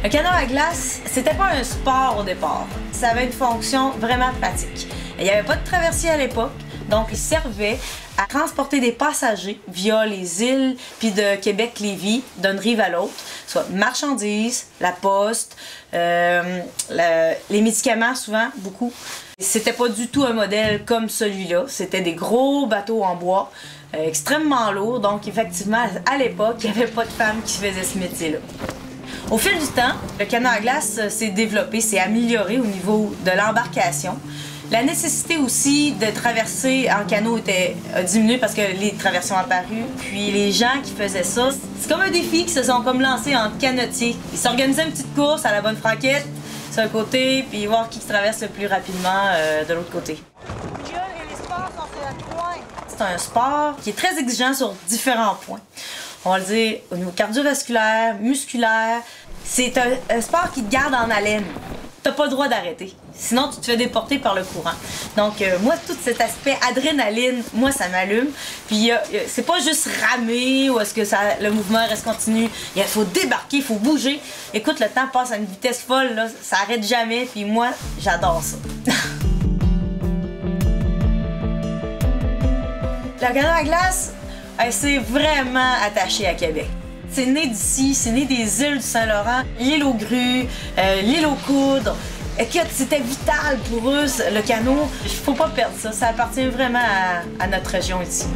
Le canot à glace, c'était pas un sport au départ. Ça avait une fonction vraiment pratique. Il n'y avait pas de traversier à l'époque, donc il servait à transporter des passagers via les îles puis de Québec-Lévis d'une rive à l'autre, soit marchandises, la poste, les médicaments souvent, beaucoup. C'était pas du tout un modèle comme celui-là, c'était des gros bateaux en bois, extrêmement lourds, donc effectivement à l'époque, il n'y avait pas de femmes qui faisaient ce métier-là. Au fil du temps, le canot à glace s'est développé, s'est amélioré au niveau de l'embarcation. La nécessité aussi de traverser en canot a diminué parce que les traversées ont apparu. Puis les gens qui faisaient ça, c'est comme un défi qui se sont comme lancés en canotier. Ils s'organisaient une petite course à la bonne franquette sur un côté, puis voir qui traverse le plus rapidement de l'autre côté. C'est un sport qui est très exigeant sur différents points. On va le dire au niveau cardiovasculaire, musculaire. C'est un sport qui te garde en haleine. T'as pas le droit d'arrêter. Sinon, tu te fais déporter par le courant. Donc, moi, tout cet aspect adrénaline, moi, ça m'allume. Puis, c'est pas juste ramer ou est-ce que le mouvement reste continu. Il faut débarquer, il faut bouger. Écoute, le temps passe à une vitesse folle, là. Ça arrête jamais. Puis moi, j'adore ça. Le canot à glace, c'est vraiment attaché à Québec. C'est né d'ici, c'est né des îles du Saint-Laurent, l'île aux grues, l'île aux coudres. Écoute, c'était vital pour eux, le canot. Il faut pas perdre ça, ça appartient vraiment à notre région ici.